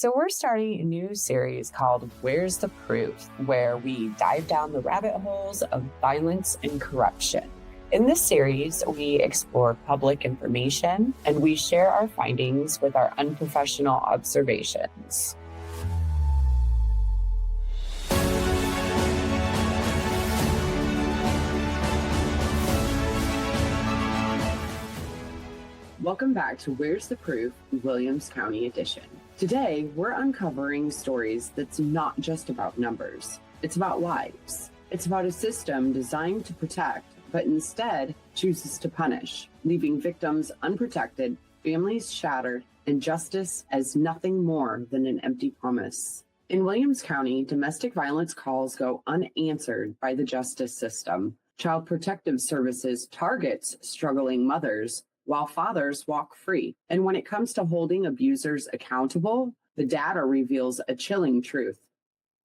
So, we're starting a new series called Where's the Proof, where we dive down the rabbit holes of violence and corruption. In this series, we explore public information and we share our findings with our unprofessional observations. Welcome back to Where's the Proof, Williams County Edition. Today, we're uncovering stories that's not just about numbers. It's about lives. It's about a system designed to protect, but instead chooses to punish, leaving victims unprotected, families shattered, and justice as nothing more than an empty promise. In Williams County, domestic violence calls go unanswered by the justice system. Child Protective Services targets struggling mothers, while fathers walk free. And when it comes to holding abusers accountable, the data reveals a chilling truth.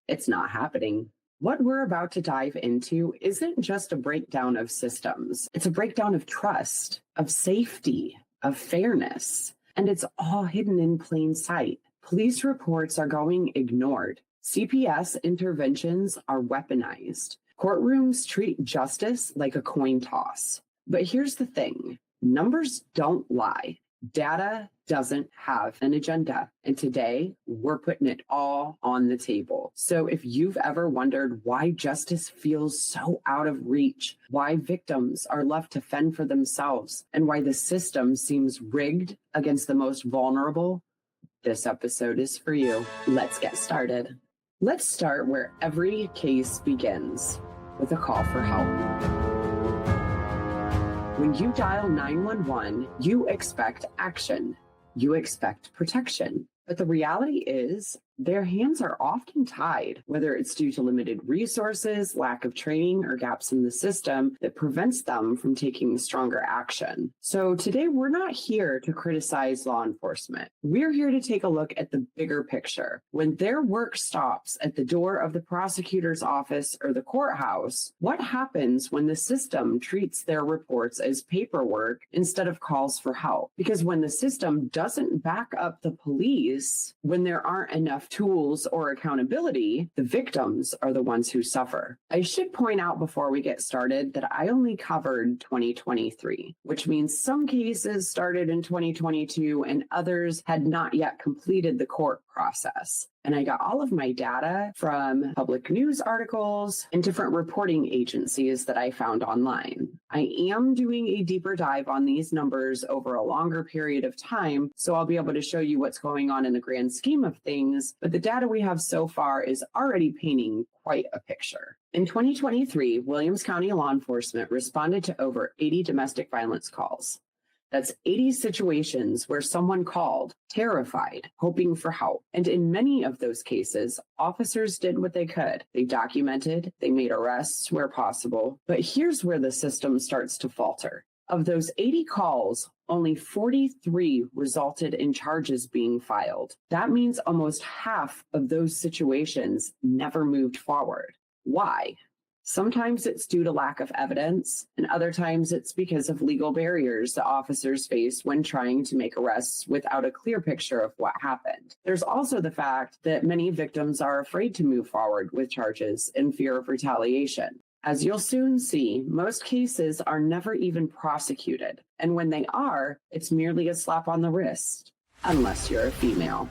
It's not happening. What we're about to dive into isn't just a breakdown of systems. It's a breakdown of trust, of safety, of fairness. And it's all hidden in plain sight. Police reports are going ignored. CPS interventions are weaponized. Courtrooms treat justice like a coin toss. But here's the thing. Numbers don't lie. Data doesn't have an agenda. And today, we're putting it all on the table. So if you've ever wondered why justice feels so out of reach, why victims are left to fend for themselves, and why the system seems rigged against the most vulnerable, this episode is for you. Let's get started. Let's start where every case begins, with a call for help. When you dial 911, you expect action. You expect protection. But the reality is, their hands are often tied, whether it's due to limited resources, lack of training, or gaps in the system that prevents them from taking stronger action. So today, we're not here to criticize law enforcement. We're here to take a look at the bigger picture. When their work stops at the door of the prosecutor's office or the courthouse, what happens when the system treats their reports as paperwork instead of calls for help? Because when the system doesn't back up the police, when there aren't enough tools or accountability, the victims are the ones who suffer. I should point out before we get started that I only covered 2023, which means some cases started in 2022 and others had not yet completed the court process. And I got all of my data from public news articles and different reporting agencies that I found online. I am doing a deeper dive on these numbers over a longer period of time, so I'll be able to show you what's going on in the grand scheme of things, but the data we have so far is already painting quite a picture. In 2023, Williams County law enforcement responded to over 80 domestic violence calls. That's 80 situations where someone called, terrified, hoping for help. And in many of those cases, officers did what they could. They documented, they made arrests where possible. But here's where the system starts to falter. Of those 80 calls, only 43 resulted in charges being filed. That means almost half of those situations never moved forward. Why? Sometimes it's due to lack of evidence, and other times it's because of legal barriers that officers face when trying to make arrests without a clear picture of what happened. There's also the fact that many victims are afraid to move forward with charges in fear of retaliation. As you'll soon see, most cases are never even prosecuted, and when they are, it's merely a slap on the wrist, unless you're a female.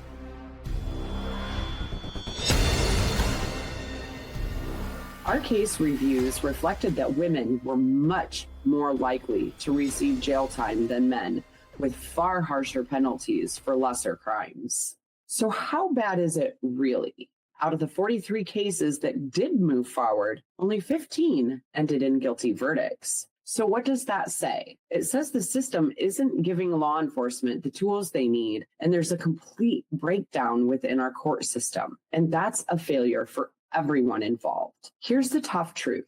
Our case reviews reflected that women were much more likely to receive jail time than men, with far harsher penalties for lesser crimes. So how bad is it really? Out of the 43 cases that did move forward, only 15 ended in guilty verdicts. So what does that say? It says the system isn't giving law enforcement the tools they need, and there's a complete breakdown within our court system. And that's a failure for everyone involved. Here's the tough truth.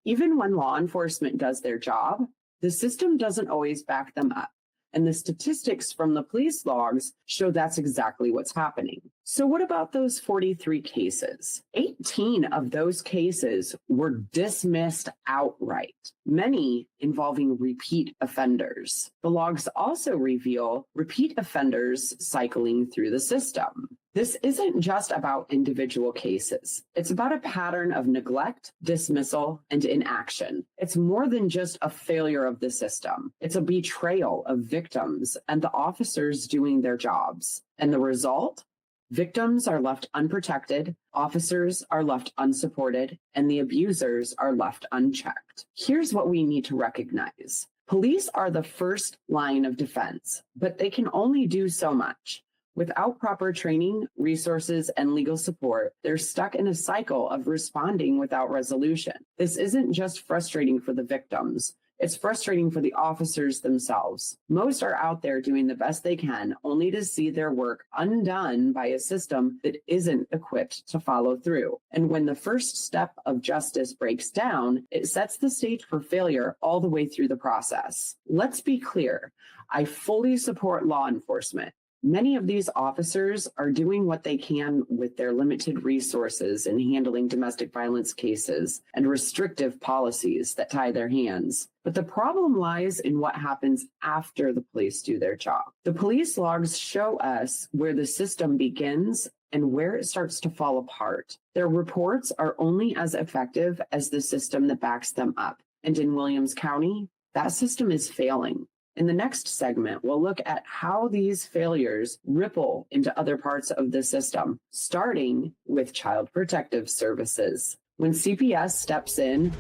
Even when law enforcement does their job, the system doesn't always back them up. And the statistics from the police logs show that's exactly what's happening. So what about those 43 cases? 18 of those cases were dismissed outright, many involving repeat offenders. The logs also reveal repeat offenders cycling through the system. This isn't just about individual cases. It's about a pattern of neglect, dismissal, and inaction. It's more than just a failure of the system. It's a betrayal of victims and the officers doing their jobs. And the result? Victims are left unprotected, officers are left unsupported, and the abusers are left unchecked. Here's what we need to recognize. Police are the first line of defense, but they can only do so much. Without proper training, resources, and legal support, they're stuck in a cycle of responding without resolution. This isn't just frustrating for the victims. It's frustrating for the officers themselves. Most are out there doing the best they can, only to see their work undone by a system that isn't equipped to follow through. And when the first step of justice breaks down, it sets the stage for failure all the way through the process. Let's be clear. I fully support law enforcement. Many of these officers are doing what they can with their limited resources in handling domestic violence cases and restrictive policies that tie their hands. But the problem lies in what happens after the police do their job. The police logs show us where the system begins and where it starts to fall apart. Their reports are only as effective as the system that backs them up. And in Williams County, that system is failing. In the next segment, we'll look at how these failures ripple into other parts of the system, starting with Child Protective Services. When CPS steps in,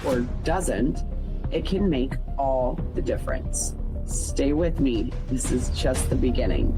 or doesn't, it can make all the difference. Stay with me. This is just the beginning.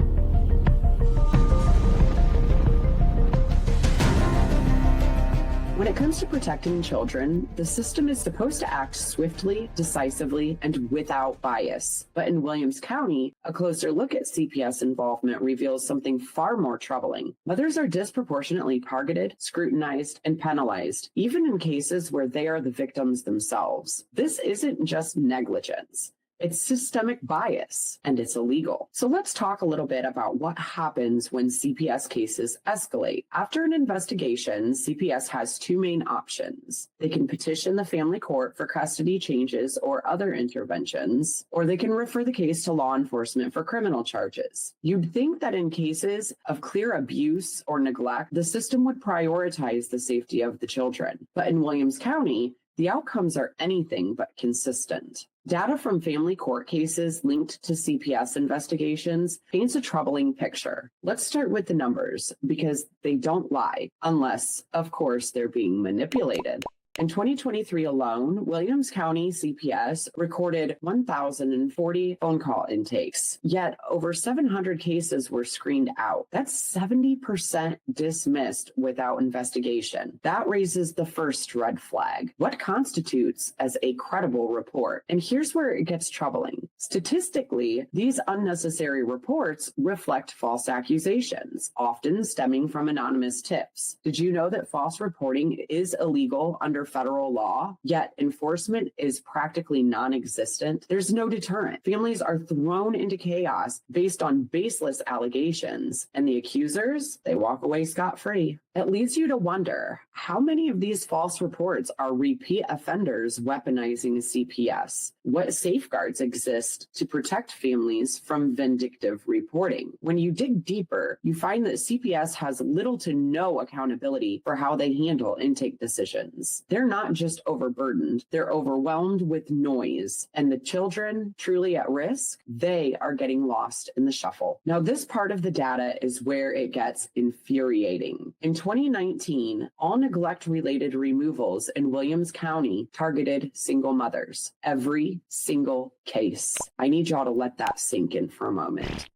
When it comes to protecting children, the system is supposed to act swiftly, decisively, and without bias. But in Williams County, a closer look at CPS involvement reveals something far more troubling. Mothers are disproportionately targeted, scrutinized, and penalized, even in cases where they are the victims themselves. This isn't just negligence. It's systemic bias, and it's illegal. So let's talk a little bit about what happens when CPS cases escalate. After an investigation, CPS has two main options. They can petition the family court for custody changes or other interventions, or they can refer the case to law enforcement for criminal charges. You'd think that in cases of clear abuse or neglect, the system would prioritize the safety of the children. But in Williams County, the outcomes are anything but consistent. Data from family court cases linked to CPS investigations paints a troubling picture. Let's start with the numbers, because they don't lie, unless, of course, they're being manipulated. In 2023 alone, Williams County CPS recorded 1,040 phone call intakes, yet over 700 cases were screened out. That's 70% dismissed without investigation. That raises the first red flag. What constitutes as a credible report? And here's where it gets troubling. Statistically, these unnecessary reports reflect false accusations, often stemming from anonymous tips. Did you know that false reporting is illegal under federal law, yet enforcement is practically non-existent? There's no deterrent. Families are thrown into chaos based on baseless allegations, and the accusers, they walk away scot-free. It leads you to wonder, how many of these false reports are repeat offenders weaponizing CPS? What safeguards exist to protect families from vindictive reporting? When you dig deeper, you find that CPS has little to no accountability for how they handle intake decisions. They're not just overburdened, they're overwhelmed with noise. And the children truly at risk, they are getting lost in the shuffle. Now, this part of the data is where it gets infuriating. In 2019, all neglect-related removals in Williams County targeted single mothers. Every single case. I need y'all to let that sink in for a moment.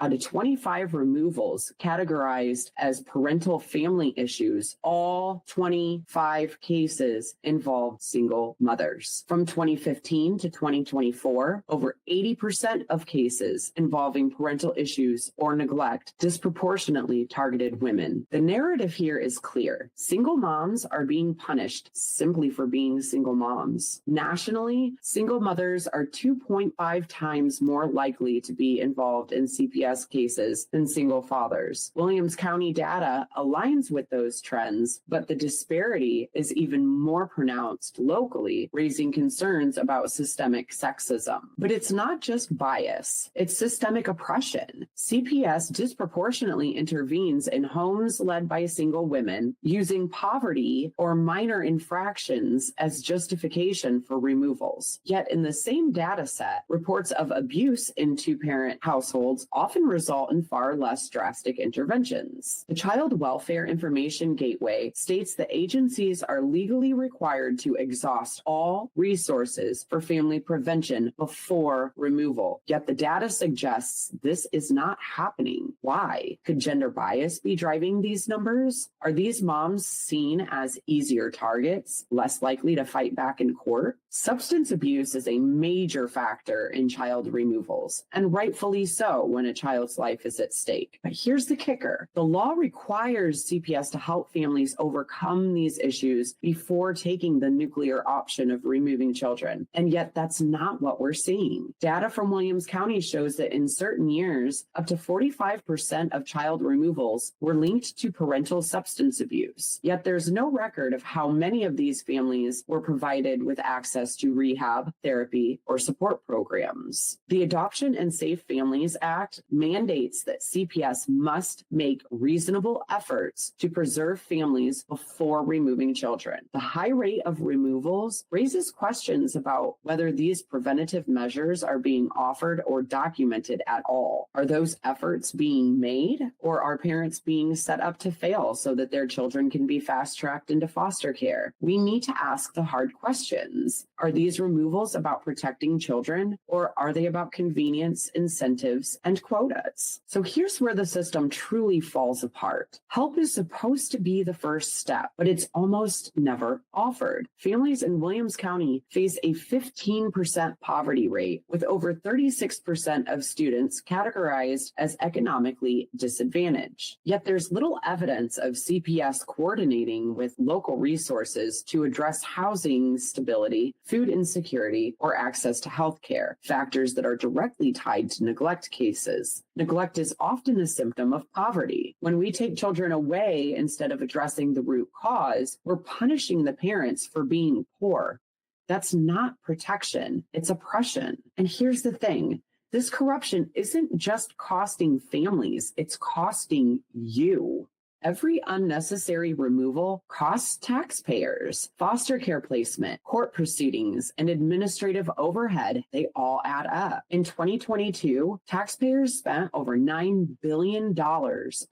Out of 25 removals categorized as parental family issues, all 25 cases involved single mothers. From 2015 to 2024, over 80% of cases involving parental issues or neglect disproportionately targeted women. The narrative here is clear. Single moms are being punished simply for being single moms. Nationally, single mothers are 2.5 times more likely to be involved in CPS CPS cases than single fathers. Williams County data aligns with those trends, but the disparity is even more pronounced locally, raising concerns about systemic sexism. But it's not just bias, it's systemic oppression. CPS disproportionately intervenes in homes led by single women, using poverty or minor infractions as justification for removals. Yet in the same data set, reports of abuse in two-parent households often result in far less drastic interventions. The Child Welfare Information Gateway states that agencies are legally required to exhaust all resources for family prevention before removal. Yet the data suggests this is not happening. Why? Could gender bias be driving these numbers? Are these moms seen as easier targets, less likely to fight back in court? Substance abuse is a major factor in child removals, and rightfully so when a child's life is at stake. But here's the kicker. The law requires CPS to help families overcome these issues before taking the nuclear option of removing children. And yet that's not what we're seeing. Data from Williams County shows that in certain years, up to 45% of child removals were linked to parental substance abuse. Yet there's no record of how many of these families were provided with access to rehab, therapy, or support programs. The Adoption and Safe Families Act mandates that CPS must make reasonable efforts to preserve families before removing children. The high rate of removals raises questions about whether these preventative measures are being offered or documented at all. Are those efforts being made, or are parents being set up to fail so that their children can be fast-tracked into foster care? We need to ask the hard questions. Are these removals about protecting children, or are they about convenience, incentives, and quotas? So here's where the system truly falls apart. Help is supposed to be the first step, but it's almost never offered. Families in Williams County face a 15% poverty rate, with over 36% of students categorized as economically disadvantaged. Yet there's little evidence of CPS coordinating with local resources to address housing stability, food insecurity, or access to health care, factors that are directly tied to neglect cases. Neglect is often a symptom of poverty. When we take children away instead of addressing the root cause, we're punishing the parents for being poor. That's not protection, it's oppression. And here's the thing. This corruption isn't just costing families, it's costing you. Every unnecessary removal costs taxpayers. Foster care placement, court proceedings, and administrative overhead, they all add up. In 2022, taxpayers spent over $9 billion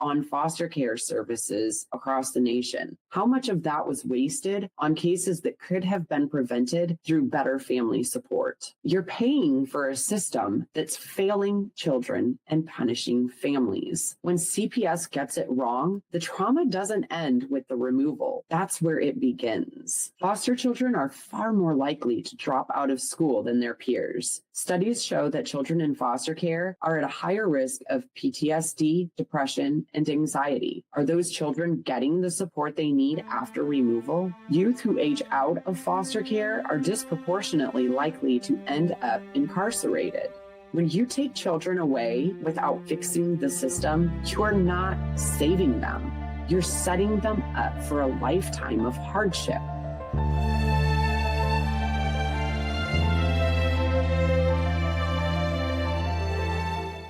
on foster care services across the nation. How much of that was wasted on cases that could have been prevented through better family support? You're paying for a system that's failing children and punishing families. When CPS gets it wrong, the trauma doesn't end with the removal. That's where it begins. Foster children are far more likely to drop out of school than their peers. Studies show that children in foster care are at a higher risk of PTSD, depression, and anxiety. Are those children getting the support they need after removal? Youth who age out of foster care are disproportionately likely to end up incarcerated. When you take children away without fixing the system, you are not saving them. You're setting them up for a lifetime of hardship.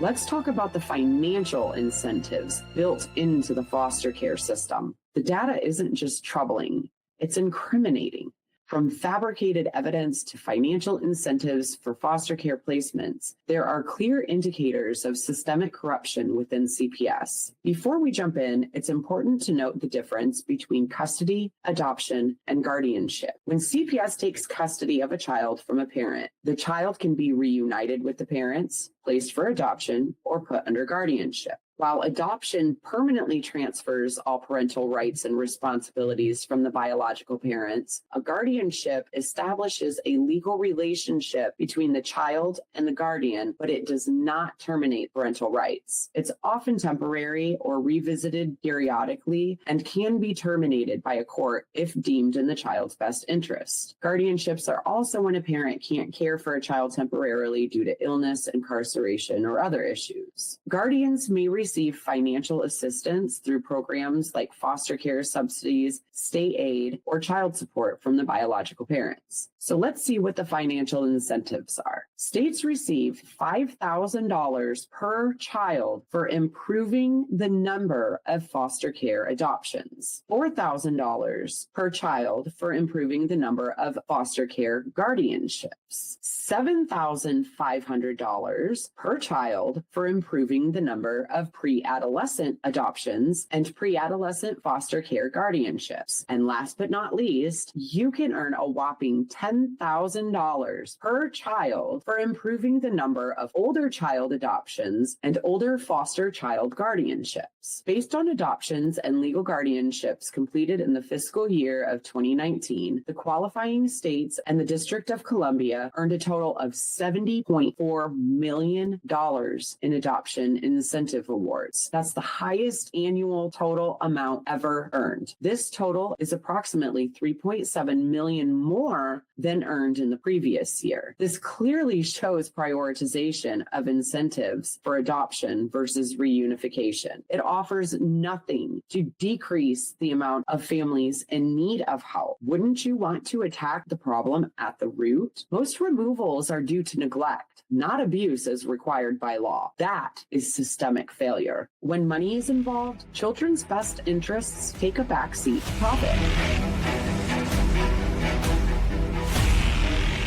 Let's talk about the financial incentives built into the foster care system. The data isn't just troubling, it's incriminating. From fabricated evidence to financial incentives for foster care placements, there are clear indicators of systemic corruption within CPS. Before we jump in, it's important to note the difference between custody, adoption, and guardianship. When CPS takes custody of a child from a parent, the child can be reunited with the parents, placed for adoption, or put under guardianship. While adoption permanently transfers all parental rights and responsibilities from the biological parents, a guardianship establishes a legal relationship between the child and the guardian, but it does not terminate parental rights. It's often temporary or revisited periodically and can be terminated by a court if deemed in the child's best interest. Guardianships are also when a parent can't care for a child temporarily due to illness, incarceration, or other issues. Guardians may receive financial assistance through programs like foster care subsidies, state aid, or child support from the biological parents. So let's see what the financial incentives are. States receive $5,000 per child for improving the number of foster care adoptions, $4,000 per child for improving the number of foster care guardianships, $7,500 per child for improving the number of pre-adolescent adoptions and pre-adolescent foster care guardianships. And last but not least, you can earn a whopping $10,000 per child for improving the number of older child adoptions and older foster child guardianships. Based on adoptions and legal guardianships completed in the fiscal year of 2019, the qualifying states and the District of Columbia earned a total of $70.4 million in adoption incentive awards. That's the highest annual total amount ever earned. This total is approximately $3.7 million more than earned in the previous year. This clearly shows prioritization of incentives for adoption versus reunification. It offers nothing to decrease the amount of families in need of help. Wouldn't you want to attack the problem at the root? Most removals are due to neglect, not abuse as required by law. That is systemic failure. When money is involved, children's best interests take a backseat to profit.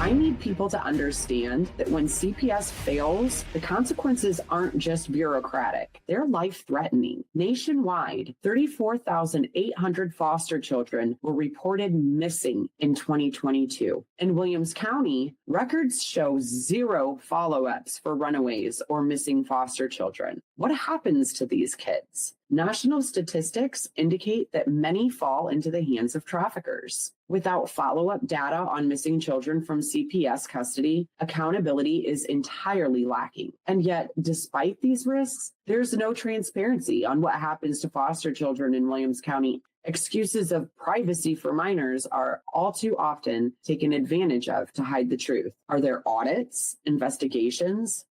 I need people to understand that when CPS fails, the consequences aren't just bureaucratic, they're life-threatening. Nationwide, 34,800 foster children were reported missing in 2022. In Williams County, records show zero follow-ups for runaways or missing foster children. What happens to these kids? National statistics indicate that many fall into the hands of traffickers. Without follow-up data on missing children from CPS custody, accountability is entirely lacking. And yet, despite these risks, there's no transparency on what happens to foster children in Williams County. Excuses of privacy for minors are all too often taken advantage of to hide the truth. Are there audits, investigations?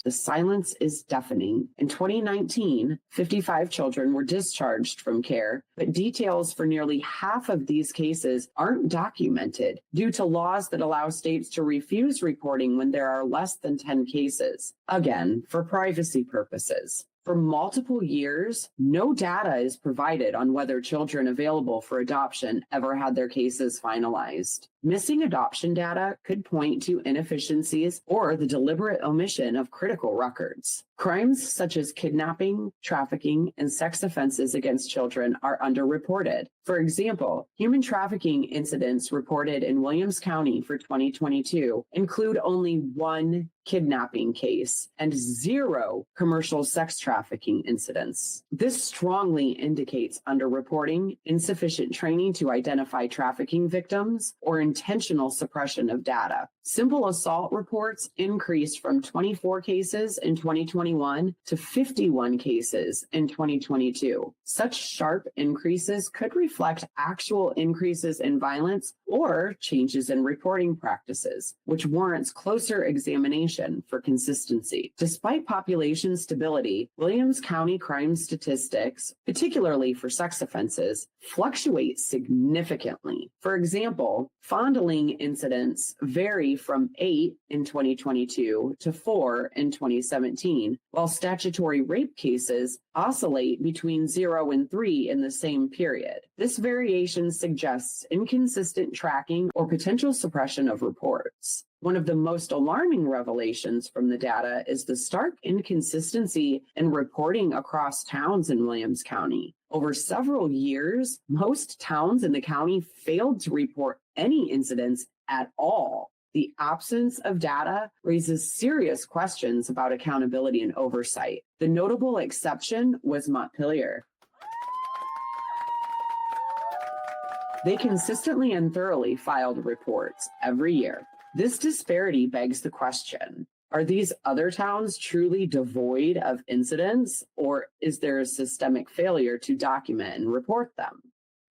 The silence is deafening. In 2019, 55 children were discharged from care, but details for nearly half of these cases aren't documented due to laws that allow states to refuse reporting when there are less than 10 cases. Again, for privacy purposes. For multiple years, no data is provided on whether children available for adoption ever had their cases finalized. Missing adoption data could point to inefficiencies or the deliberate omission of critical records. Crimes such as kidnapping, trafficking, and sex offenses against children are underreported. For example, human trafficking incidents reported in Williams County for 2022 include only one kidnapping case and zero commercial sex trafficking incidents. This strongly indicates underreporting, insufficient training to identify trafficking victims, or intentional suppression of data. Simple assault reports increased from 24 cases in 2021 to 51 cases in 2022. Such sharp increases could reflect actual increases in violence or changes in reporting practices, which warrants closer examination for consistency. Despite population stability, Williams County crime statistics, particularly for sex offenses, fluctuate significantly. For example, fondling incidents vary from 8 in 2022 to 4 in 2017, while statutory rape cases oscillate between 0 and 3 in the same period. This variation suggests inconsistent tracking or potential suppression of reports. One of the most alarming revelations from the data is the stark inconsistency in reporting across towns in Williams County. Over several years, most towns in the county failed to report any incidents at all. The absence of data raises serious questions about accountability and oversight. The notable exception was Montpelier. They consistently and thoroughly filed reports every year. This disparity begs the question, are these other towns truly devoid of incidents, or is there a systemic failure to document and report them?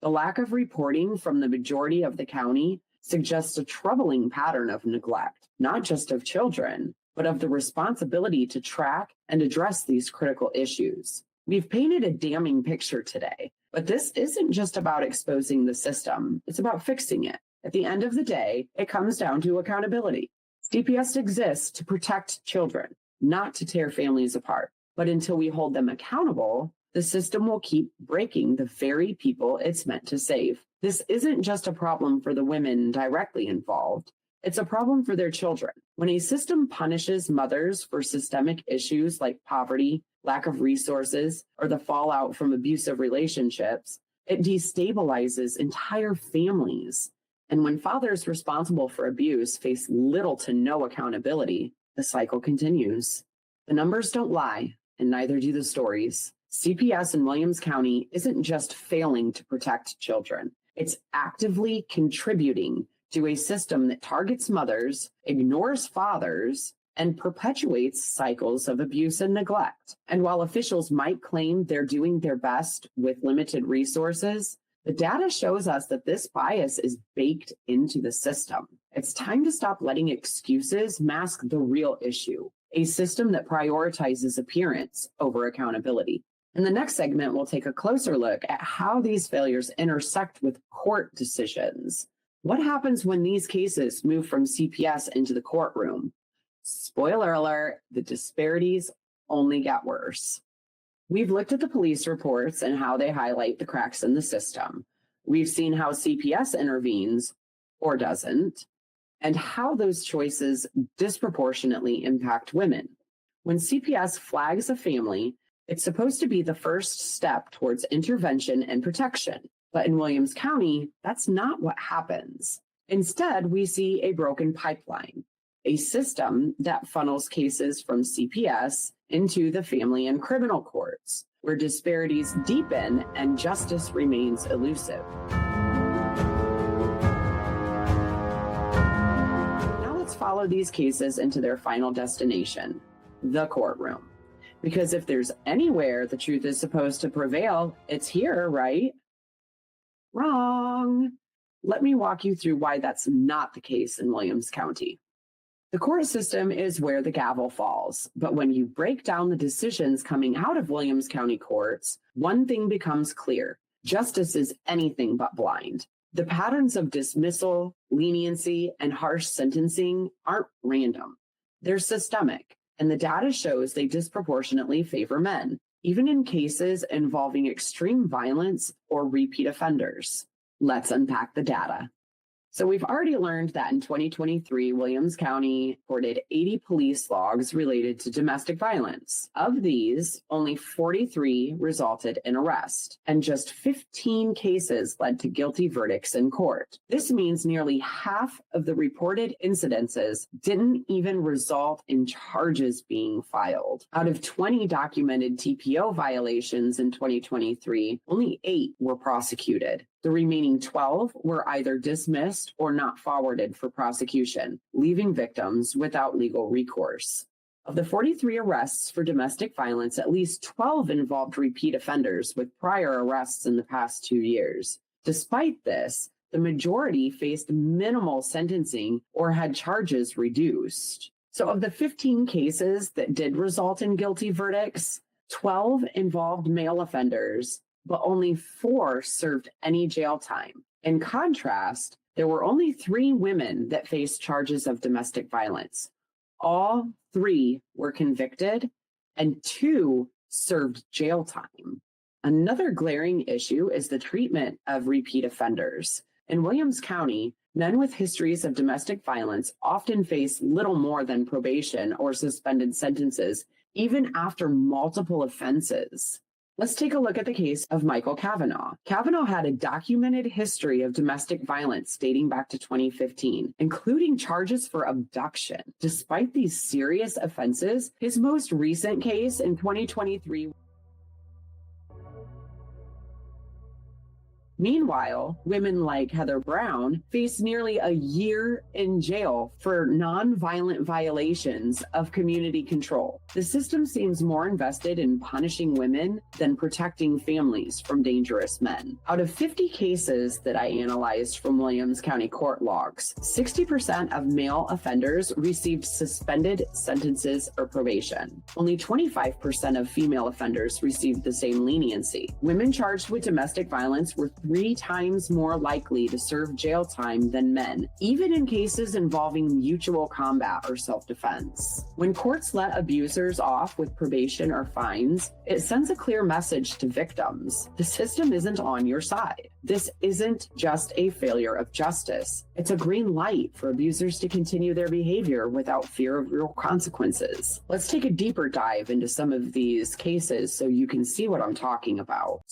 The lack of reporting from the majority of the county suggests a troubling pattern of neglect, not just of children, but of the responsibility to track and address these critical issues. We've painted a damning picture today, but this isn't just about exposing the system, it's about fixing it. At the end of the day, it comes down to accountability. CPS exists to protect children, not to tear families apart. But until we hold them accountable, the system will keep breaking the very people it's meant to save. This isn't just a problem for the women directly involved. It's a problem for their children. When a system punishes mothers for systemic issues like poverty, lack of resources, or the fallout from abusive relationships, it destabilizes entire families. And when fathers responsible for abuse face little to no accountability, the cycle continues. The numbers don't lie, and neither do the stories. CPS in Williams County isn't just failing to protect children. It's actively contributing to a system that targets mothers, ignores fathers, and perpetuates cycles of abuse and neglect. And while officials might claim they're doing their best with limited resources, the data shows us that this bias is baked into the system. It's time to stop letting excuses mask the real issue, a system that prioritizes appearance over accountability. In the next segment, we'll take a closer look at how these failures intersect with court decisions. What happens when these cases move from CPS into the courtroom? Spoiler alert, the disparities only get worse. We've looked at the police reports and how they highlight the cracks in the system. We've seen how CPS intervenes or doesn't, and how those choices disproportionately impact women. When CPS flags a family, it's supposed to be the first step towards intervention and protection. But in Williams County, that's not what happens. Instead, we see a broken pipeline, a system that funnels cases from CPS into the family and criminal courts, where disparities deepen and justice remains elusive. Now let's follow these cases into their final destination, the courtroom. Because if there's anywhere the truth is supposed to prevail, it's here, right? Wrong. Let me walk you through why that's not the case in Williams County. The court system is where the gavel falls, but when you break down the decisions coming out of Williams County courts, one thing becomes clear. Justice is anything but blind. The patterns of dismissal, leniency, and harsh sentencing aren't random. They're systemic, and the data shows they disproportionately favor men, even in cases involving extreme violence or repeat offenders. Let's unpack the data. So we've already learned that in 2023, Williams County reported 80 police logs related to domestic violence. Of these, only 43 resulted in arrest, and just 15 cases led to guilty verdicts in court. This means nearly half of the reported incidences didn't even result in charges being filed. Out of 20 documented TPO violations in 2023, only 8 were prosecuted. The remaining 12 were either dismissed or not forwarded for prosecution, leaving victims without legal recourse. Of the 43 arrests for domestic violence, at least 12 involved repeat offenders with prior arrests in the past 2 years. Despite this, the majority faced minimal sentencing or had charges reduced. So of the 15 cases that did result in guilty verdicts, 12 involved male offenders, but only 4 served any jail time. In contrast, there were only 3 women that faced charges of domestic violence. All 3 were convicted, and 2 served jail time. Another glaring issue is the treatment of repeat offenders. In Williams County, men with histories of domestic violence often face little more than probation or suspended sentences, even after multiple offenses. Let's take a look at the case of Michael Kavanaugh. Kavanaugh had a documented history of domestic violence dating back to 2015, including charges for abduction. Despite these serious offenses, his most recent case in 2023. Meanwhile, women like Heather Brown face nearly a year in jail for nonviolent violations of community control. The system seems more invested in punishing women than protecting families from dangerous men. Out of 50 cases that I analyzed from Williams County court logs, 60% of male offenders received suspended sentences or probation. Only 25% of female offenders received the same leniency. Women charged with domestic violence were 3 times more likely to serve jail time than men, even in cases involving mutual combat or self-defense. When courts let abusers off with probation or fines, it sends a clear message to victims. The system isn't on your side. This isn't just a failure of justice. It's a green light for abusers to continue their behavior without fear of real consequences. Let's take a deeper dive into some of these cases so you can see what I'm talking about.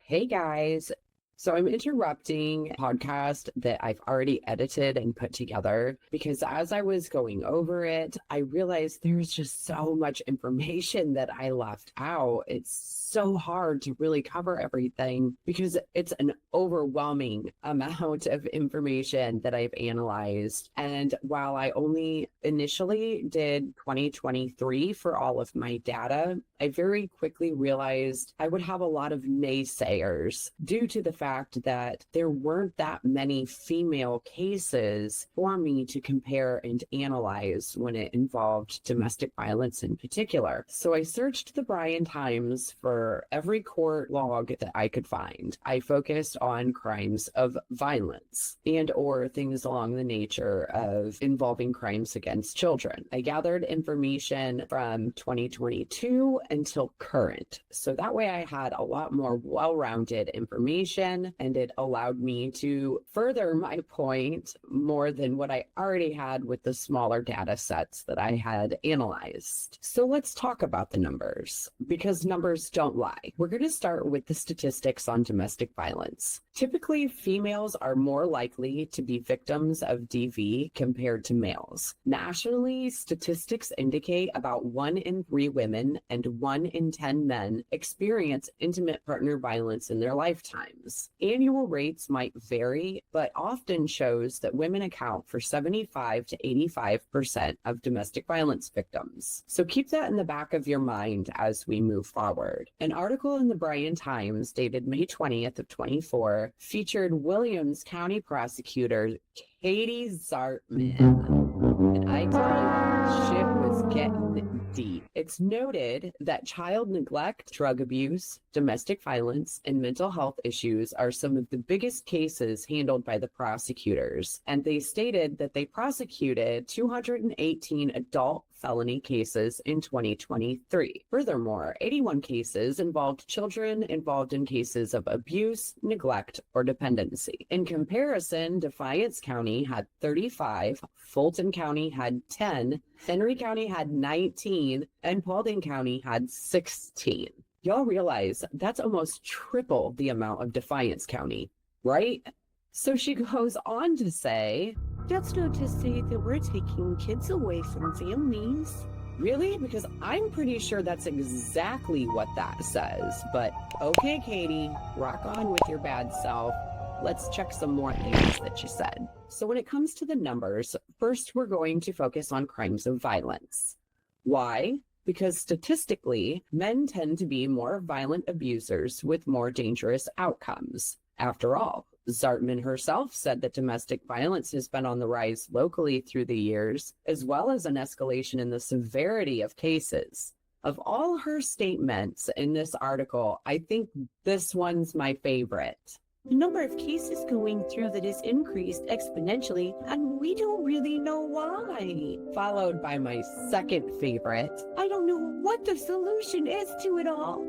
Hey guys, so I'm interrupting a podcast that I've already edited and put together because as I was going over it, I realized there's just so much information that I left out. It's so hard to really cover everything because it's an overwhelming amount of information that I've analyzed. And while I only initially did 2023 for all of my data, I very quickly realized I would have a lot of naysayers due to the fact that there weren't that many female cases for me to compare and analyze when it involved domestic violence in particular. So I searched the Bryan Times for every court log that I could find. I focused on crimes of violence and or things along the nature of involving crimes against children. I gathered information from 2022 until current. So that way I had a lot more well-rounded information and it allowed me to further my point more than what I already had with the smaller data sets that I had analyzed. So let's talk about the numbers because numbers don't lie. We're going to start with the statistics on domestic violence. Typically, females are more likely to be victims of DV compared to males. Nationally, statistics indicate about 1 in 3 women and 1 in 10 men experience intimate partner violence in their lifetimes. Annual rates might vary, but often shows that women account for 75 to 85% of domestic violence victims. So keep that in the back of your mind as we move forward. An article in the Bryan Times dated May 20th of 24 featured Williams County prosecutor Katie Zartman. And I tell you, shit was getting deep. It's noted that child neglect, drug abuse, domestic violence, and mental health issues are some of the biggest cases handled by the prosecutors. And they stated that they prosecuted 218 adult felony cases in 2023. Furthermore, 81 cases involved children involved in cases of abuse, neglect, or dependency. In comparison, Defiance County had 35, Fulton County had 10, Henry County had 19, and Paulding County had 16. Y'all realize that's almost triple the amount of Defiance County, right? So she goes on to say, that's not to say that we're taking kids away from families. Really? Because I'm pretty sure that's exactly what that says. But okay, Katie, rock on with your bad self. Let's check some more things that you said. So when it comes to the numbers, first we're going to focus on crimes of violence. Why? Because statistically, men tend to be more violent abusers with more dangerous outcomes. After all, Zartman herself said that domestic violence has been on the rise locally through the years, as well as an escalation in the severity of cases. Of all her statements in this article, I think this one's my favorite. The number of cases going through that has increased exponentially, and we don't really know why. Followed by my second favorite. I don't know what the solution is to it all.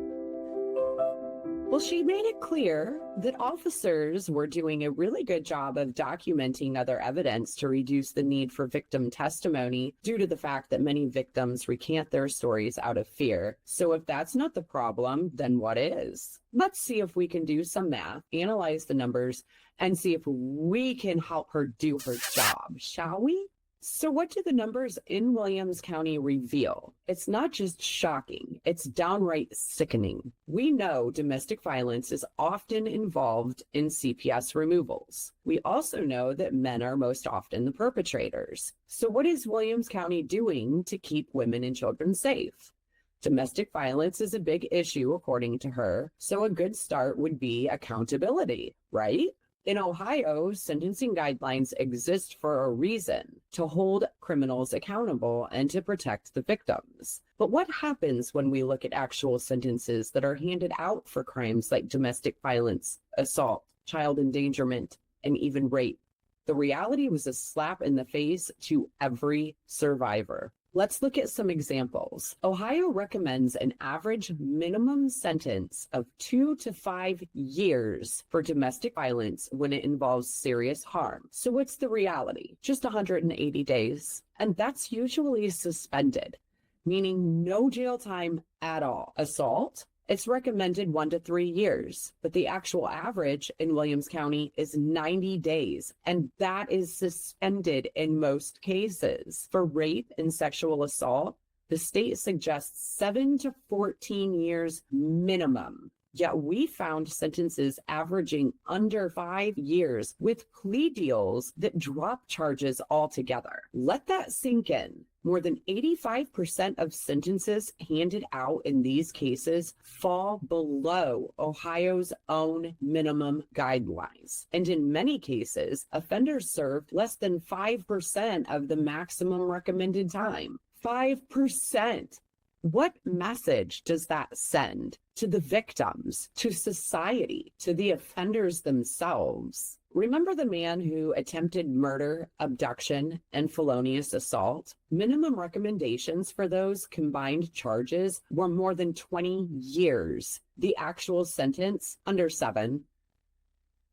Well, she made it clear that officers were doing a really good job of documenting other evidence to reduce the need for victim testimony due to the fact that many victims recant their stories out of fear. So if that's not the problem, then what is? Let's see if we can do some math, analyze the numbers, and see if we can help her do her job, shall we? So what do the numbers in Williams County reveal? It's not just shocking, it's downright sickening. We know domestic violence is often involved in CPS removals. We also know that men are most often the perpetrators. So what is Williams County doing to keep women and children safe? Domestic violence is a big issue, according to her, so a good start would be accountability, right? In Ohio, sentencing guidelines exist for a reason, to hold criminals accountable and to protect the victims. But what happens when we look at actual sentences that are handed out for crimes like domestic violence, assault, child endangerment, and even rape? The reality was a slap in the face to every survivor. Let's look at some examples. Ohio recommends an average minimum sentence of 2 to 5 years for domestic violence when it involves serious harm. So what's the reality? Just 180 days. And that's usually suspended, meaning no jail time at all. Assault? It's recommended 1 to 3 years, but the actual average in Williams County is 90 days, and that is suspended in most cases. For rape and sexual assault, the state suggests 7 to 14 years minimum. Yet we found sentences averaging under 5 years with plea deals that drop charges altogether. Let that sink in. More than 85% of sentences handed out in these cases fall below Ohio's own minimum guidelines. And in many cases, offenders served less than 5% of the maximum recommended time. 5%. What message does that send to the victims, to society, to the offenders themselves? Remember the man who attempted murder, abduction, and felonious assault? Minimum recommendations for those combined charges were more than 20 years. The actual sentence, under 7.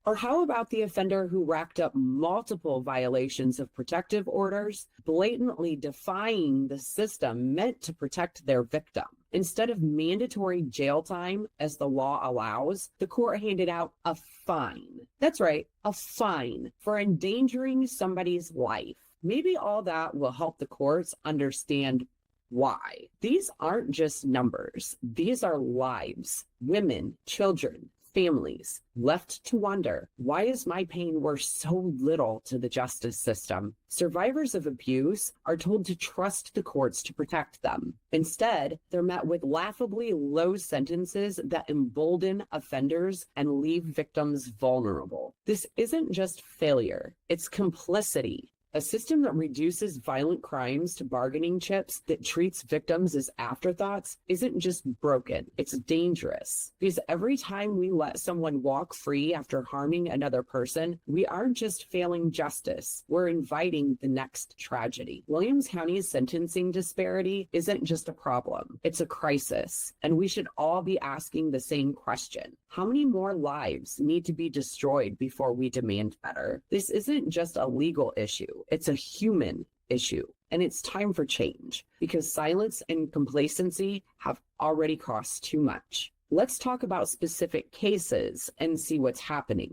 Or how about the offender who racked up multiple violations of protective orders, blatantly defying the system meant to protect their victim? Instead of mandatory jail time, as the law allows, the court handed out a fine. That's right, a fine for endangering somebody's life. Maybe all that will help the courts understand why. These aren't just numbers. These are lives, women, children, families left to wonder, why is my pain worth so little to the justice system? Survivors of abuse are told to trust the courts to protect them. Instead, they're met with laughably low sentences that embolden offenders and leave victims vulnerable. This isn't just failure, it's complicity. A system that reduces violent crimes to bargaining chips, that treats victims as afterthoughts, isn't just broken, it's dangerous. Because every time we let someone walk free after harming another person, we aren't just failing justice, we're inviting the next tragedy. Williams County's sentencing disparity isn't just a problem, it's a crisis. And we should all be asking the same question. How many more lives need to be destroyed before we demand better? This isn't just a legal issue. It's a human issue, and it's time for change because silence and complacency have already cost too much. Let's talk about specific cases and see what's happening.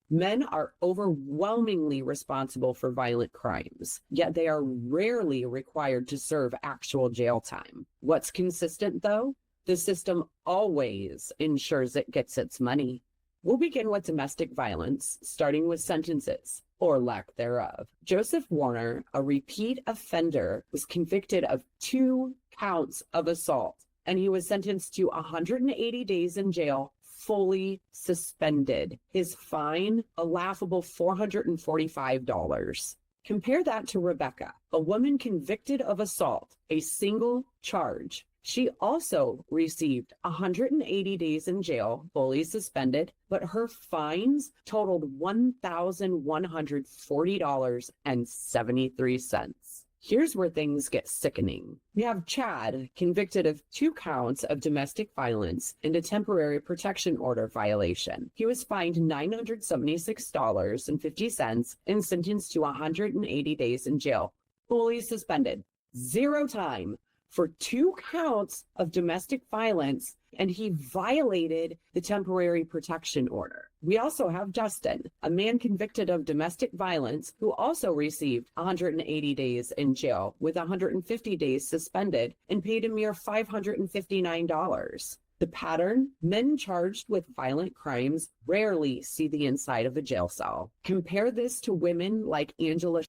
Men are overwhelmingly responsible for violent crimes, yet they are rarely required to serve actual jail time. What's consistent, though? The system always ensures it gets its money. We'll begin with domestic violence, starting with sentences, or lack thereof. Joseph Warner, a repeat offender, was convicted of 2 counts of assault, and he was sentenced to 180 days in jail, fully suspended. His fine, a laughable $445. Compare that to Rebecca, a woman convicted of assault, a single charge. She also received 180 days in jail, fully suspended, but her fines totaled $1,140.73. Here's where things get sickening. We have Chad convicted of 2 counts of domestic violence and a temporary protection order violation. He was fined $976.50 and sentenced to 180 days in jail, fully suspended, 0 time for 2 counts of domestic violence, and he violated the temporary protection order. We also have Justin, a man convicted of domestic violence who also received 180 days in jail with 150 days suspended and paid a mere $559. The pattern: men charged with violent crimes rarely see the inside of a jail cell. Compare this to women like Angela,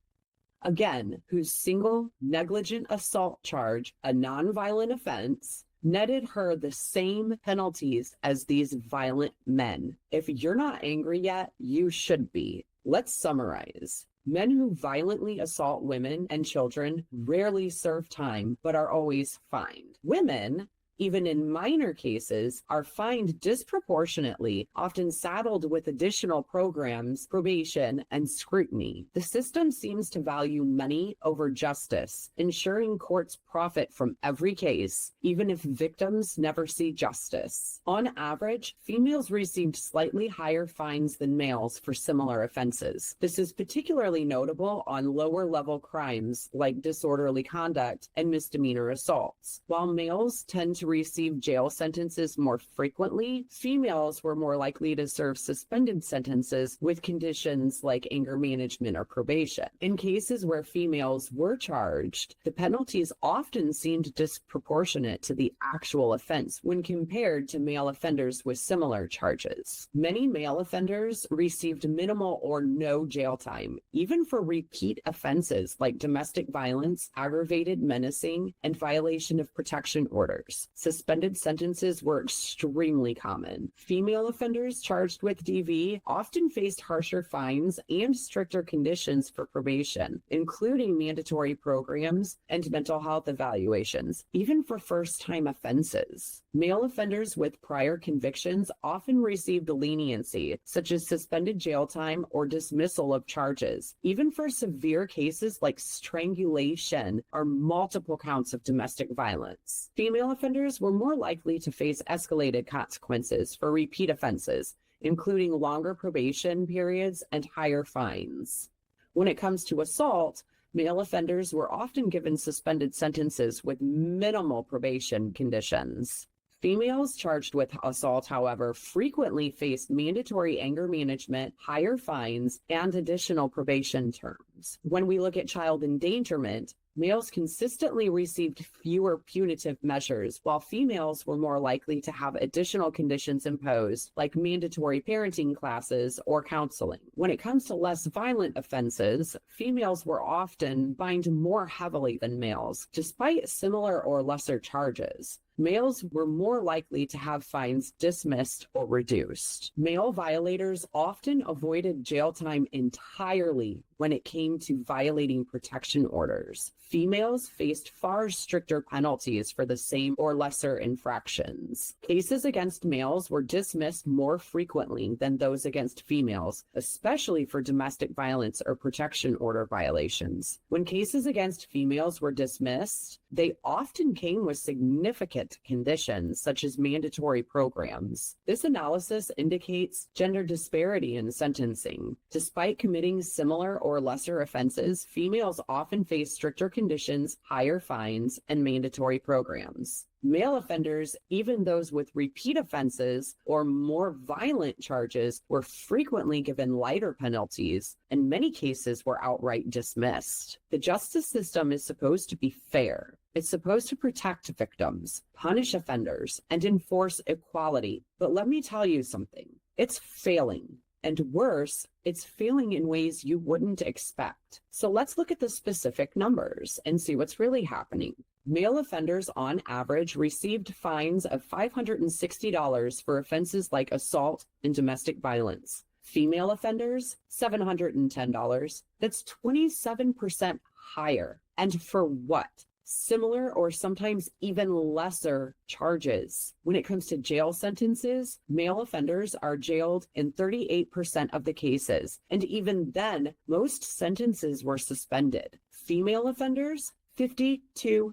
again, whose single negligent assault charge, a nonviolent offense, netted her the same penalties as these violent men. If you're not angry yet, you should be. Let's summarize. Men who violently assault women and children rarely serve time, but are always fined. Women, even in minor cases, are fined disproportionately, often saddled with additional programs, probation, and scrutiny. The system seems to value money over justice, ensuring courts profit from every case, even if victims never see justice. On average, females received slightly higher fines than males for similar offenses. This is particularly notable on lower-level crimes like disorderly conduct and misdemeanor assaults. While males tend to receive jail sentences more frequently, females were more likely to serve suspended sentences with conditions like anger management or probation. In cases where females were charged, the penalties often seemed disproportionate to the actual offense when compared to male offenders with similar charges. Many male offenders received minimal or no jail time, even for repeat offenses like domestic violence, aggravated menacing, and violation of protection orders. Suspended sentences were extremely common. Female offenders charged with DV often faced harsher fines and stricter conditions for probation, including mandatory programs and mental health evaluations, even for first-time offenses. Male offenders with prior convictions often received leniency, such as suspended jail time or dismissal of charges, even for severe cases like strangulation or multiple counts of domestic violence. Female offenders were more likely to face escalated consequences for repeat offenses, including longer probation periods and higher fines. When it comes to assault, male offenders were often given suspended sentences with minimal probation conditions. Females charged with assault, however, frequently faced mandatory anger management, higher fines, and additional probation terms. When we look at child endangerment, males consistently received fewer punitive measures, while females were more likely to have additional conditions imposed, like mandatory parenting classes or counseling. When it comes to less violent offenses, females were often fined more heavily than males, despite similar or lesser charges. Males were more likely to have fines dismissed or reduced. Male violators often avoided jail time entirely when it came to violating protection orders. Females faced far stricter penalties for the same or lesser infractions. Cases against males were dismissed more frequently than those against females, especially for domestic violence or protection order violations. When cases against females were dismissed, they often came with significant conditions, such as mandatory programs. This analysis indicates gender disparity in sentencing. Despite committing similar or lesser offenses, females often face stricter conditions, higher fines, and mandatory programs. Male offenders, even those with repeat offenses or more violent charges, were frequently given lighter penalties, and many cases were outright dismissed. The justice system is supposed to be fair. It's supposed to protect victims, punish offenders, and enforce equality. But let me tell you something. It's failing. And worse, it's failing in ways you wouldn't expect. So let's look at the specific numbers and see what's really happening. Male offenders on average received fines of $560 for offenses like assault and domestic violence. Female offenders, $710. That's 27% higher. And for what? Similar or sometimes even lesser charges. When it comes to jail sentences, male offenders are jailed in 38% of the cases, and even then, most sentences were suspended. female offenders, 52%.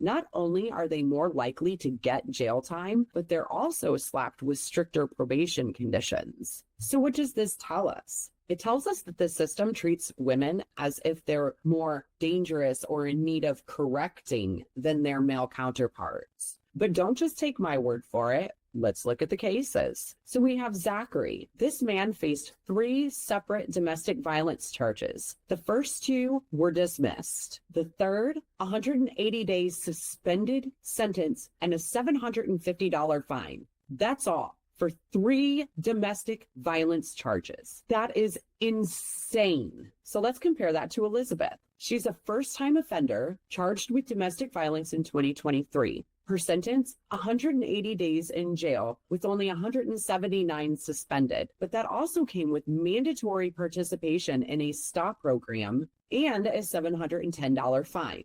Not only are they more likely to get jail time, but they're also slapped with stricter probation conditions. So what does this tell us? It tells us that the system treats women as if they're more dangerous or in need of correcting than their male counterparts. But don't just take my word for it. Let's look at the cases. So we have Zachary. This man faced 3 separate domestic violence charges. The first 2 were dismissed. The third, 180 days suspended sentence and a $750 fine. That's all for 3 domestic violence charges. That is insane. So let's compare that to Elizabeth. She's a first-time offender charged with domestic violence in 2023. Her sentence, 180 days in jail with only 179 suspended. But that also came with mandatory participation in a STOP program and a $710 fine.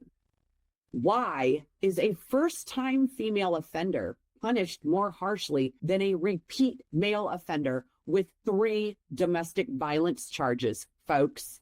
Why is a first-time female offender punished more harshly than a repeat male offender with 3 domestic violence charges, folks?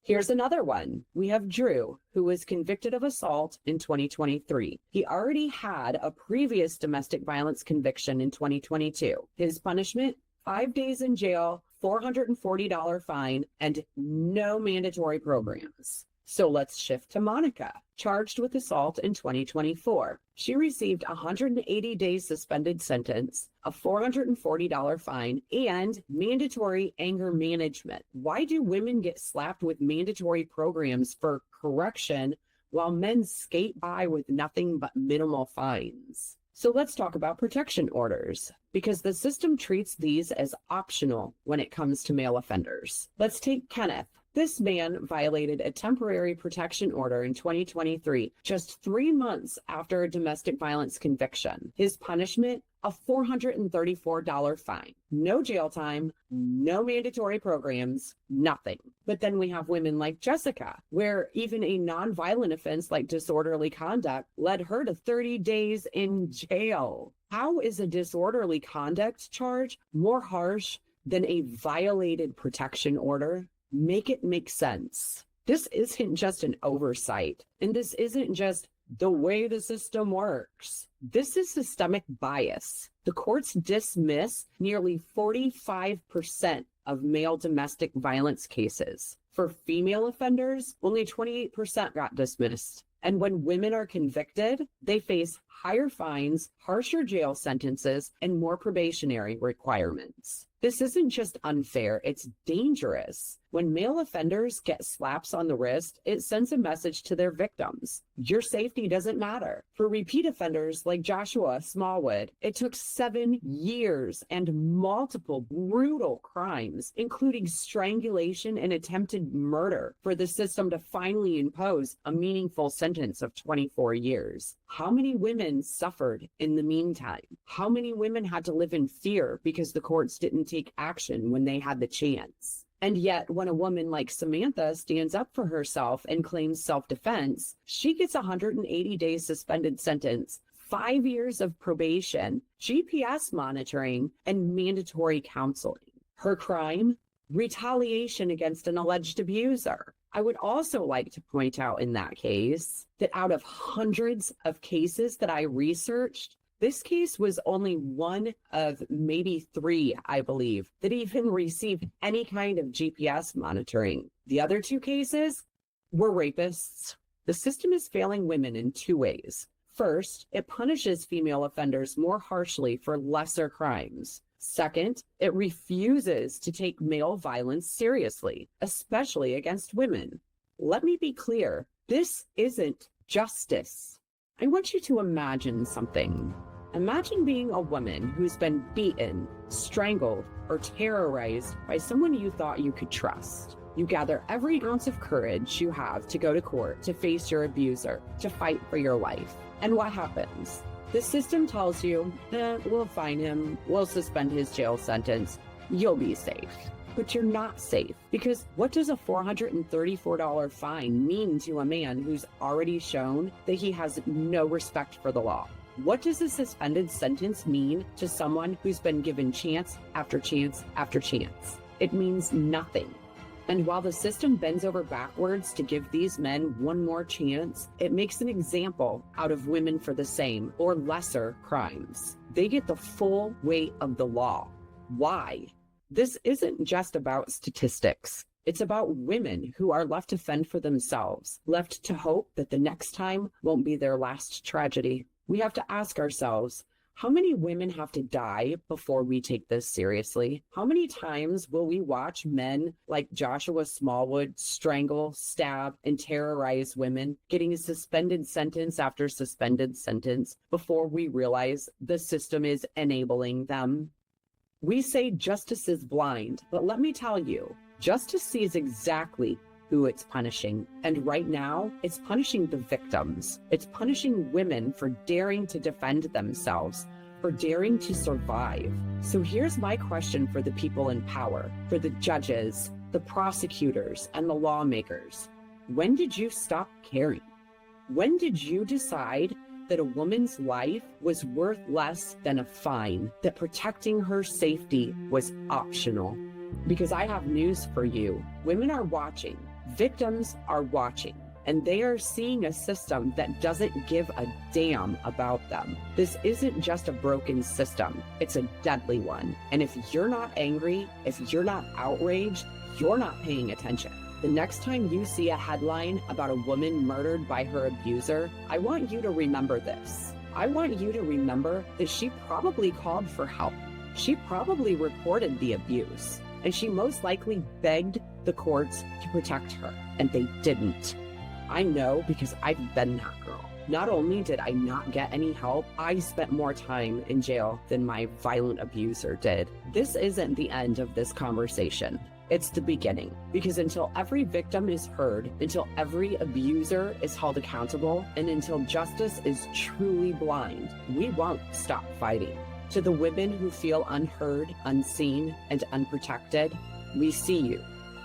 Here's another one. We have Drew, who was convicted of assault in 2023. He already had a previous domestic violence conviction in 2022. His punishment, 5 days in jail, $440 fine, and no mandatory programs. So let's shift to Monica, charged with assault in 2024. She received a 180 days suspended sentence, a $440 fine, and mandatory anger management. Why do women get slapped with mandatory programs for correction while men skate by with nothing but minimal fines? So let's talk about protection orders, because the system treats these as optional when it comes to male offenders. Let's take Kenneth. This man violated a temporary protection order in 2023, just 3 months after a domestic violence conviction. His punishment, a $434 fine. No jail time, no mandatory programs, nothing. But then we have women like Jessica, where even a nonviolent offense like disorderly conduct led her to 30 days in jail. How is a disorderly conduct charge more harsh than a violated protection order? Make it make sense. This isn't just an oversight, and this isn't just the way the system works. This is systemic bias. The courts dismiss nearly 45% of male domestic violence cases. For female offenders, only 28% got dismissed. And when women are convicted, they face higher fines, harsher jail sentences, and more probationary requirements. This isn't just unfair, it's dangerous. When male offenders get slaps on the wrist, it sends a message to their victims. Your safety doesn't matter. For repeat offenders like Joshua Smallwood, it took 7 years and multiple brutal crimes, including strangulation and attempted murder, for the system to finally impose a meaningful sentence of 24 years. How many women suffered in the meantime? How many women had to live in fear because the courts didn't take action when they had the chance? And yet, when a woman like Samantha stands up for herself and claims self-defense, she gets a 180 days suspended sentence, 5 years of probation, GPS monitoring, and mandatory counseling. Her crime? Retaliation against an alleged abuser. I would also like to point out in that case that out of hundreds of cases that I researched, this case was only one of maybe 3, I believe, that even received any kind of GPS monitoring. The other 2 cases were rapists. The system is failing women in 2 ways. First, it punishes female offenders more harshly for lesser crimes. Second, it refuses to take male violence seriously, especially against women. Let me be clear, this isn't justice. I want you to imagine something. Imagine being a woman who's been beaten, strangled, or terrorized by someone you thought you could trust. You gather every ounce of courage you have to go to court, to face your abuser, to fight for your life. And what happens? The system tells you, we'll fine him, we'll suspend his jail sentence, you'll be safe. But you're not safe, because what does a $434 fine mean to a man who's already shown that he has no respect for the law? What does a suspended sentence mean to someone who's been given chance after chance after chance? It means nothing. And while the system bends over backwards to give these men one more chance, it makes an example out of women for the same or lesser crimes. They get the full weight of the law. Why? This isn't just about statistics. It's about women who are left to fend for themselves, left to hope that the next time won't be their last tragedy. We have to ask ourselves, how many women have to die before we take this seriously? How many times will we watch men like Joshua Smallwood strangle, stab, and terrorize women, getting a suspended sentence after suspended sentence before we realize the system is enabling them? We say justice is blind, but let me tell you, justice sees exactly who it's punishing. And right now, it's punishing the victims. It's punishing women for daring to defend themselves, for daring to survive. So here's my question for the people in power, for the judges, the prosecutors, and the lawmakers. When did you stop caring? When did you decide that a woman's life was worth less than a fine, that protecting her safety was optional? Because I have news for you. Women are watching. Victims are watching, and they are seeing a system that doesn't give a damn about them. This isn't just a broken system, it's a deadly one. And if you're not angry, if you're not outraged, you're not paying attention. The next time you see a headline about a woman murdered by her abuser, I want you to remember this. I want you to remember that she probably called for help. She probably reported the abuse, and she most likely begged the courts to protect her, and they didn't. I know because I've been that girl. Not only did I not get any help, I spent more time in jail than my violent abuser did. This isn't the end of this conversation. It's the beginning, because until every victim is heard, until every abuser is held accountable, and until justice is truly blind, we won't stop fighting. To the women who feel unheard, unseen, and unprotected, we see you,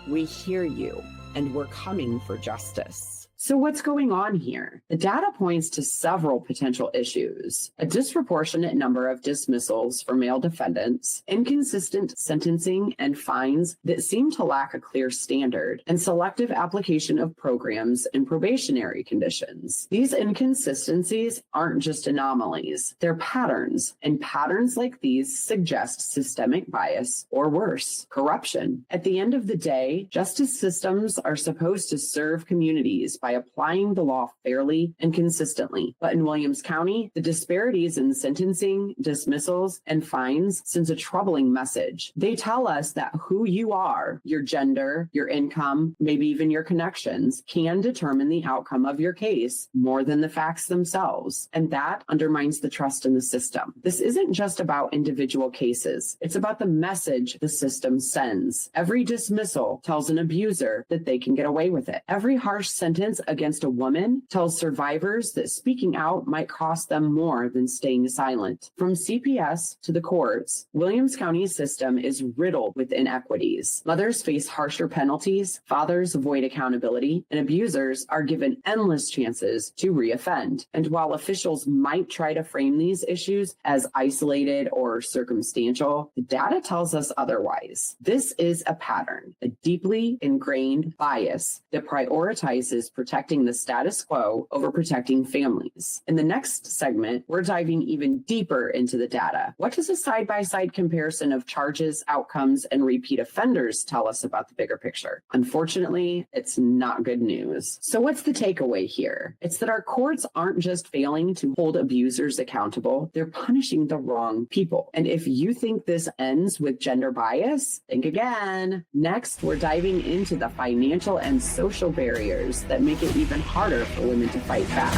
we hear you, and we're coming for justice. So what's going on here? The data points to several potential issues: a disproportionate number of dismissals for male defendants, inconsistent sentencing and fines that seem to lack a clear standard, and selective application of programs and probationary conditions. These inconsistencies aren't just anomalies, they're patterns, and patterns like these suggest systemic bias, or worse, corruption. At the end of the day, justice systems are supposed to serve communities by applying the law fairly and consistently. But in Williams County, the disparities in sentencing, dismissals, and fines sends a troubling message. They tell us that who you are, your gender, your income, maybe even your connections, can determine the outcome of your case more than the facts themselves. And that undermines the trust in the system. This isn't just about individual cases. It's about the message the system sends. Every dismissal tells an abuser that they can get away with it. Every harsh sentence against a woman tells survivors that speaking out might cost them more than staying silent. From CPS to the courts, Williams County's system is riddled with inequities. Mothers face harsher penalties, fathers avoid accountability, and abusers are given endless chances to reoffend. And while officials might try to frame these issues as isolated or circumstantial, the data tells us otherwise. This is a pattern, a deeply ingrained bias that prioritizes protecting the status quo over protecting families. In the next segment, we're diving even deeper into the data. What does a side-by-side comparison of charges, outcomes, and repeat offenders tell us about the bigger picture? Unfortunately, it's not good news. So what's the takeaway here? It's that our courts aren't just failing to hold abusers accountable, they're punishing the wrong people. And if you think this ends with gender bias, think again. Next, we're diving into the financial and social barriers that make it even harder for women to fight back.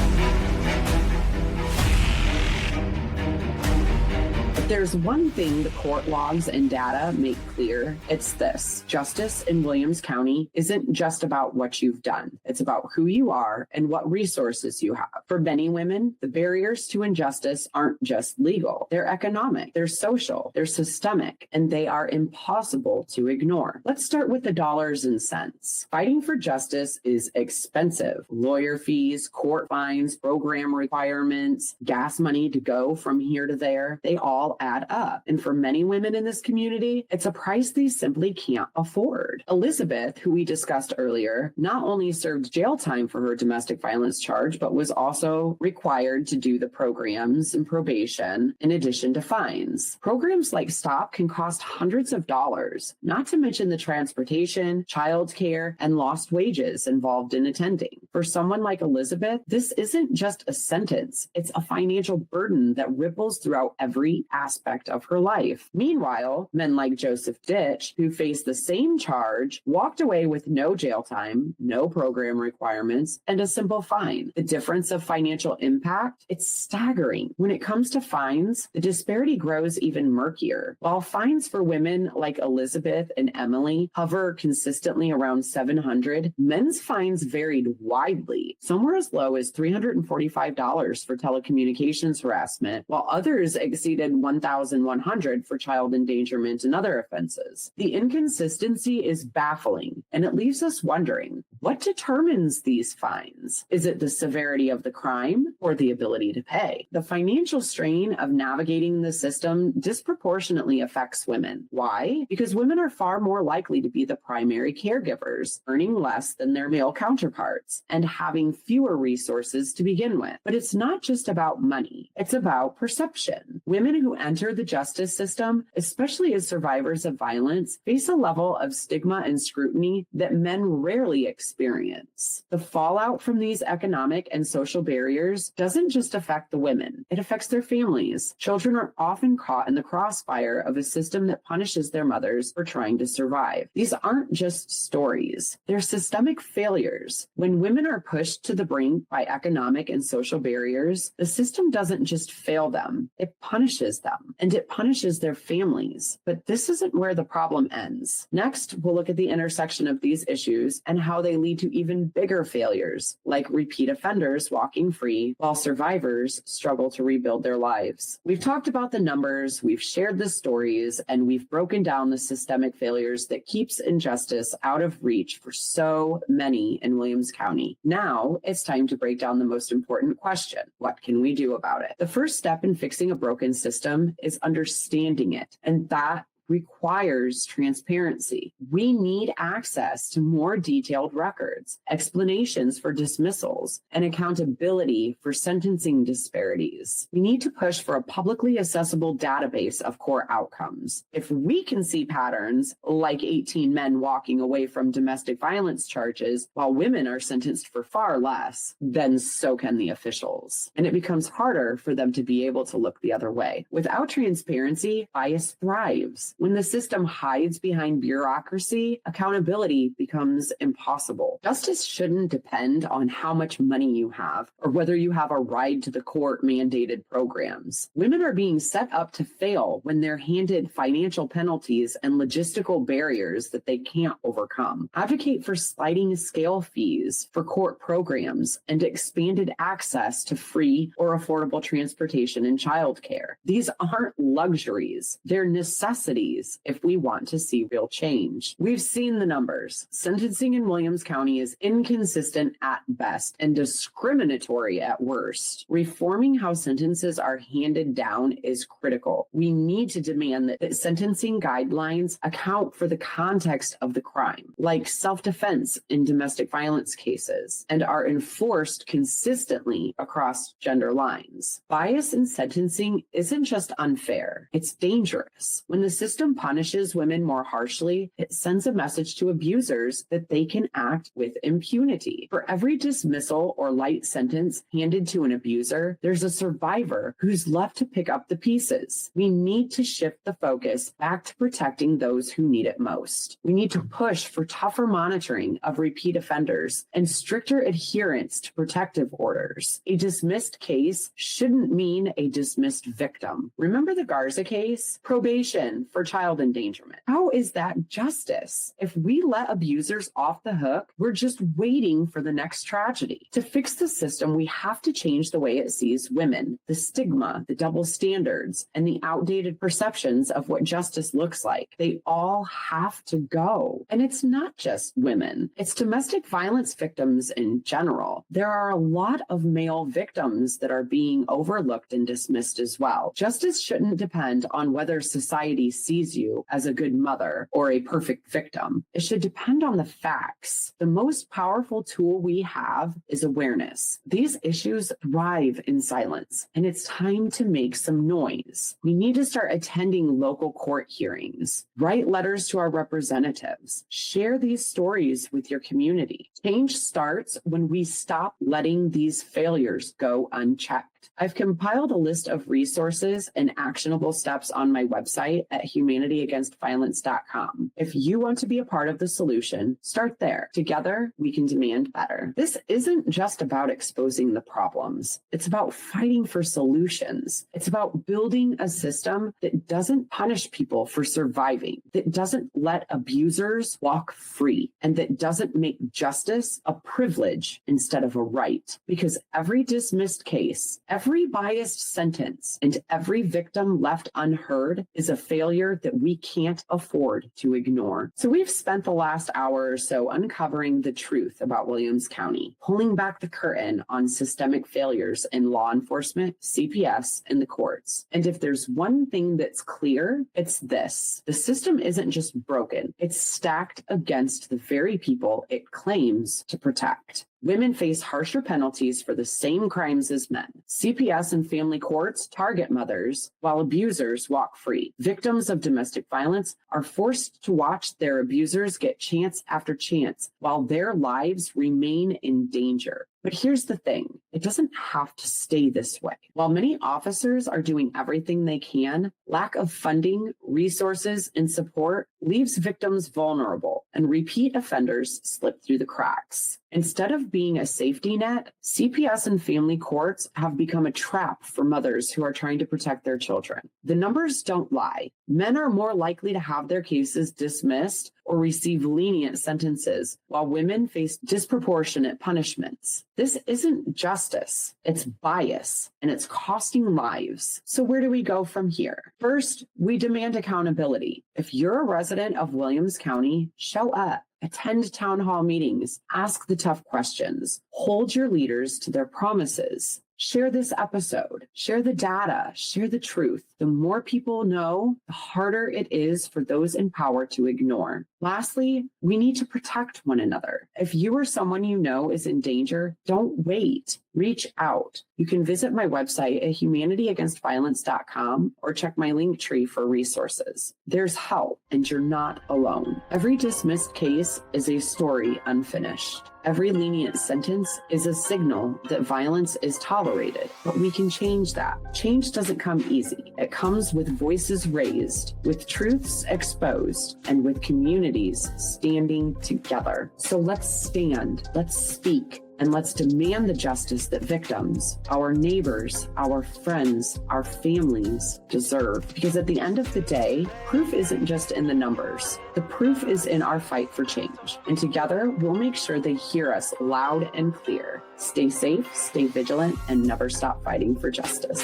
If there's one thing the court logs and data make clear, it's this: justice in Williams County isn't just about what you've done. It's about who you are and what resources you have. For many women, the barriers to injustice aren't just legal. They're economic, they're social, they're systemic, and they are impossible to ignore. Let's start with the dollars and cents. Fighting for justice is expensive. Lawyer fees, court fines, program requirements, gas money to go from here to there, they all all add up. And for many women in this community, it's a price they simply can't afford. Elizabeth, who we discussed earlier, not only served jail time for her domestic violence charge, but was also required to do the programs and probation in addition to fines. Programs like STOP can cost hundreds of dollars, not to mention the transportation, childcare, and lost wages involved in attending. For someone like Elizabeth, this isn't just a sentence, it's a financial burden that ripples throughout every aspect of her life. Meanwhile, men like Joseph Ditch, who faced the same charge, walked away with no jail time, no program requirements, and a simple fine. The difference of financial impact, it's staggering. When it comes to fines, the disparity grows even murkier. While fines for women like Elizabeth and Emily hover consistently around $700, men's fines varied widely, somewhere as low as $345 for telecommunications harassment, while others exceeded $1,100 for child endangerment and other offenses. The inconsistency is baffling, and it leaves us wondering, what determines these fines? Is it the severity of the crime or the ability to pay? The financial strain of navigating the system disproportionately affects women. Why? Because women are far more likely to be the primary caregivers, earning less than their male counterparts and having fewer resources to begin with. But it's not just about money. It's about perception. Women who enter the justice system, especially as survivors of violence, face a level of stigma and scrutiny that men rarely experience. The fallout from these economic and social barriers doesn't just affect the women. It affects their families. Children are often caught in the crossfire of a system that punishes their mothers for trying to survive. These aren't just stories. They're systemic failures. When women are pushed to the brink by economic and social barriers, the system doesn't just fail them, it punishes them, and it punishes their families. But this isn't where the problem ends. Next, we'll look at the intersection of these issues and how they lead to even bigger failures, like repeat offenders walking free while survivors struggle to rebuild their lives. We've talked about the numbers, we've shared the stories, and we've broken down the systemic failures that keeps injustice out of reach for so many in Williams County. Now, it's time to break down the most important question. What can we do about it? The first step in fixing a broken system is understanding it, and that requires transparency. We need access to more detailed records, explanations for dismissals, and accountability for sentencing disparities. We need to push for a publicly accessible database of core outcomes. If we can see patterns like 18 men walking away from domestic violence charges while women are sentenced for far less, then so can the officials. And it becomes harder for them to be able to look the other way. Without transparency, bias thrives. When the system hides behind bureaucracy, accountability becomes impossible. Justice shouldn't depend on how much money you have or whether you have a ride to the court mandated programs. Women are being set up to fail when they're handed financial penalties and logistical barriers that they can't overcome. Advocate for sliding scale fees for court programs and expanded access to free or affordable transportation and childcare. These aren't luxuries, they're necessities if we want to see real change. We've seen the numbers. Sentencing in Williams County is inconsistent at best and discriminatory at worst. Reforming how sentences are handed down is critical. We need to demand that sentencing guidelines account for the context of the crime, like self-defense in domestic violence cases, and are enforced consistently across gender lines. Bias in sentencing isn't just unfair, it's dangerous. When the system punishes women more harshly, it sends a message to abusers that they can act with impunity. For every dismissal or light sentence handed to an abuser, there's a survivor who's left to pick up the pieces. We need to shift the focus back to protecting those who need it most. We need to push for tougher monitoring of repeat offenders and stricter adherence to protective orders. A dismissed case shouldn't mean a dismissed victim. Remember the Garza case? Probation for child endangerment. How is that justice? If we let abusers off the hook, we're just waiting for the next tragedy. To fix the system, we have to change the way it sees women, the stigma, the double standards, and the outdated perceptions of what justice looks like. They all have to go. And it's not just women, it's domestic violence victims in general. There are a lot of male victims that are being overlooked and dismissed as well. Justice shouldn't depend on whether society sees you as a good mother or a perfect victim. It should depend on the facts. The most powerful tool we have is awareness. These issues thrive in silence, and it's time to make some noise. We need to start attending local court hearings, write letters to our representatives, share these stories with your community. Change starts when we stop letting these failures go unchecked. I've compiled a list of resources and actionable steps on my website at humanityagainstviolence.com. If you want to be a part of the solution, start there. Together, we can demand better. This isn't just about exposing the problems. It's about fighting for solutions. It's about building a system that doesn't punish people for surviving, that doesn't let abusers walk free, and that doesn't make justice a privilege instead of a right. Because every dismissed case, every biased sentence, and every victim left unheard is a failure that we can't afford to ignore. So we've spent the last hour or so uncovering the truth about Williams County, pulling back the curtain on systemic failures in law enforcement, CPS, and the courts. And if there's one thing that's clear, it's this. The system isn't just broken, it's stacked against the very people it claims to protect. Women face harsher penalties for the same crimes as men. CPS and family courts target mothers while abusers walk free. Victims of domestic violence are forced to watch their abusers get chance after chance while their lives remain in danger. But here's the thing, it doesn't have to stay this way. While many officers are doing everything they can, lack of funding, resources, and support leaves victims vulnerable, and repeat offenders slip through the cracks. Instead of being a safety net, CPS and family courts have become a trap for mothers who are trying to protect their children. The numbers don't lie. Men are more likely to have their cases dismissed or receive lenient sentences, while women face disproportionate punishments. This isn't justice, it's bias, and it's costing lives. So where do we go from here? First, we demand accountability. If you're a resident of Williams County, show up. Attend town hall meetings, ask the tough questions, hold your leaders to their promises. Share this episode, share the data, share the truth. The more people know, the harder it is for those in power to ignore. Lastly, we need to protect one another. If you or someone you know is in danger, don't wait. Reach out. You can visit my website at humanityagainstviolence.com or check my link tree for resources. There's help, and you're not alone. Every dismissed case is a story unfinished. Every lenient sentence is a signal that violence is tolerated, but we can change that. Change doesn't come easy. It comes with voices raised, with truths exposed, and with communities standing together. So let's stand, let's speak, and let's demand the justice that victims, our neighbors, our friends, our families deserve. Because at the end of the day, proof isn't just in the numbers. The proof is in our fight for change. And together, we'll make sure they hear us loud and clear. Stay safe, stay vigilant, and never stop fighting for justice.